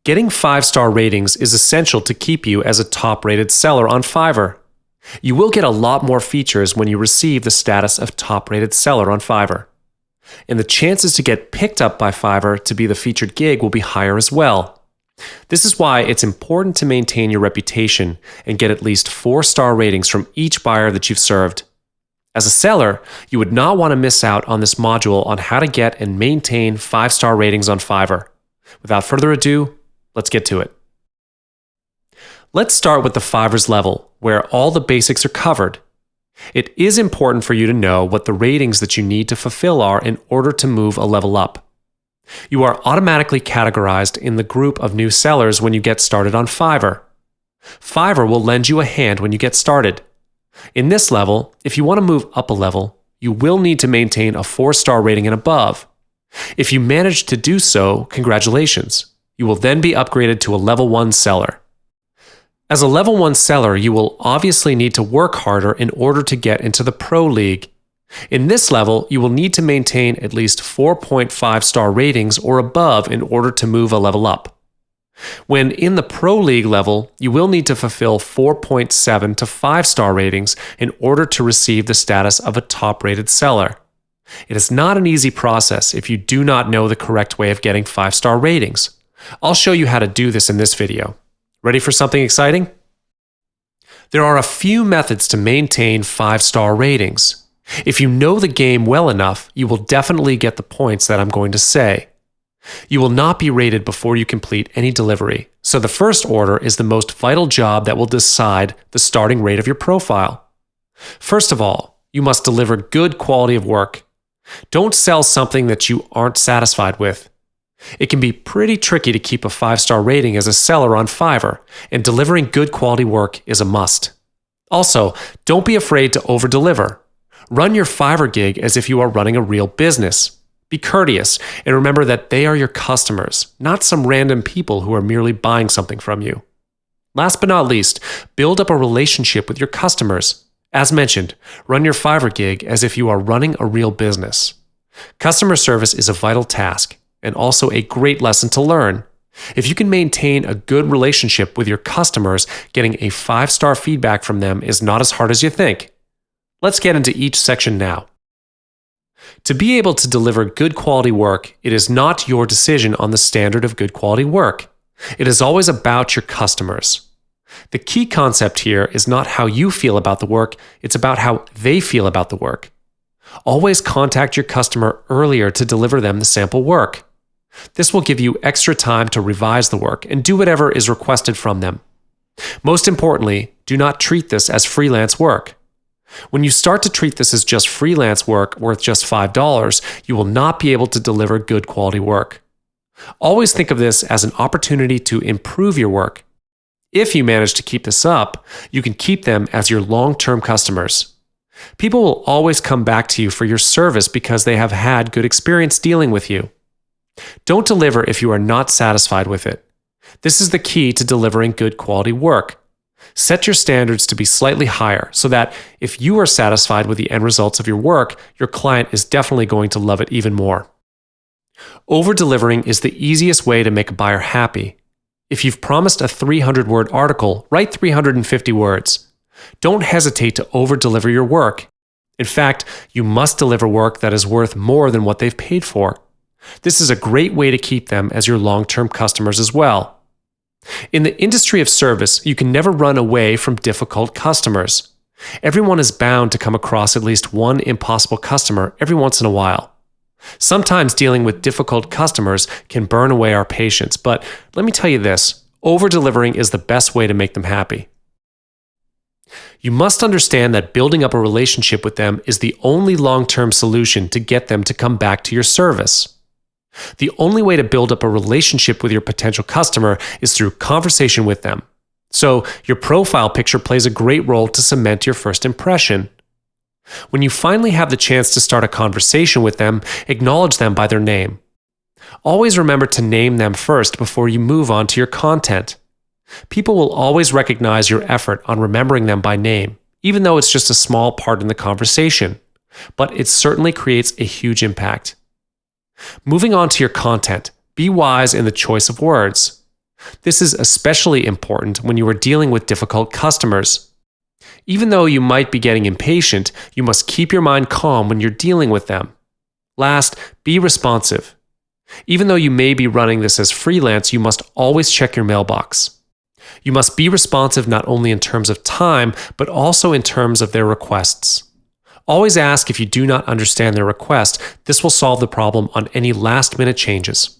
Getting 5-star ratings is essential to keep you as a top-rated seller on Fiverr. You will get a lot more features when you receive the status of top-rated seller on Fiverr. And the chances to get picked up by Fiverr to be the featured gig will be higher as well. This is why it's important to maintain your reputation and get at least 4-star ratings from each buyer that you've served. As a seller, you would not want to miss out on this module on how to get and maintain 5-star ratings on Fiverr. Without further ado, let's get to it. Let's start with the Fiverr's level, where all the basics are covered. It is important for you to know what the ratings that you need to fulfill are in order to move a level up. You are automatically categorized in the group of new sellers when you get started on Fiverr. Fiverr will lend you a hand when you get started. In this level, if you want to move up a level, you will need to maintain a 4-star rating and above. If you manage to do so, congratulations. You will then be upgraded to a level 1 seller. As a level 1 seller, you will obviously need to work harder in order to get into the Pro League. In this level, you will need to maintain at least 4.5-star ratings or above in order to move a level up. When in the Pro League level, you will need to fulfill 4.7 to 5-star ratings in order to receive the status of a top-rated seller. It is not an easy process if you do not know the correct way of getting 5-star ratings. I'll show you how to do this in this video. Ready for something exciting? There are a few methods to maintain 5-star ratings. If you know the game well enough, you will definitely get the points that I'm going to say. You will not be rated before you complete any delivery, so the first order is the most vital job that will decide the starting rate of your profile. First of all, you must deliver good quality of work. Don't sell something that you aren't satisfied with. It can be pretty tricky to keep a 5-star rating as a seller on Fiverr, and delivering good quality work is a must. Also, don't be afraid to over-deliver. Run your Fiverr gig as if you are running a real business. Be courteous, and remember that they are your customers, not some random people who are merely buying something from you. Last but not least, build up a relationship with your customers. As mentioned, run your Fiverr gig as if you are running a real business. Customer service is a vital task, and also a great lesson to learn. If you can maintain a good relationship with your customers, getting a 5-star feedback from them is not as hard as you think. Let's get into each section now. To be able to deliver good quality work, it is not your decision on the standard of good quality work. It is always about your customers. The key concept here is not how you feel about the work, it's about how they feel about the work. Always contact your customer earlier to deliver them the sample work. This will give you extra time to revise the work and do whatever is requested from them. Most importantly, do not treat this as freelance work. When you start to treat this as just freelance work worth just $5, you will not be able to deliver good quality work. Always think of this as an opportunity to improve your work. If you manage to keep this up, you can keep them as your long-term customers. People will always come back to you for your service because they have had good experience dealing with you. Don't deliver if you are not satisfied with it. This is the key to delivering good quality work. Set your standards to be slightly higher so that if you are satisfied with the end results of your work, your client is definitely going to love it even more. Over-delivering is the easiest way to make a buyer happy. If you've promised a 300-word article, write 350 words. Don't hesitate to over-deliver your work. In fact, you must deliver work that is worth more than what they've paid for. This is a great way to keep them as your long-term customers as well. In the industry of service, you can never run away from difficult customers. Everyone is bound to come across at least one impossible customer every once in a while. Sometimes dealing with difficult customers can burn away our patience, but let me tell you this, over-delivering is the best way to make them happy. You must understand that building up a relationship with them is the only long-term solution to get them to come back to your service. The only way to build up a relationship with your potential customer is through conversation with them. So your profile picture plays a great role to cement your first impression. When you finally have the chance to start a conversation with them, acknowledge them by their name. Always remember to name them first before you move on to your content. People will always recognize your effort on remembering them by name, even though it's just a small part in the conversation. But it certainly creates a huge impact. Moving on to your content, be wise in the choice of words. This is especially important when you are dealing with difficult customers. Even though you might be getting impatient, you must keep your mind calm when you're dealing with them. Last, be responsive. Even though you may be running this as freelance, you must always check your mailbox. You must be responsive not only in terms of time, but also in terms of their requests. Always ask if you do not understand their request. This will solve the problem on any last-minute changes.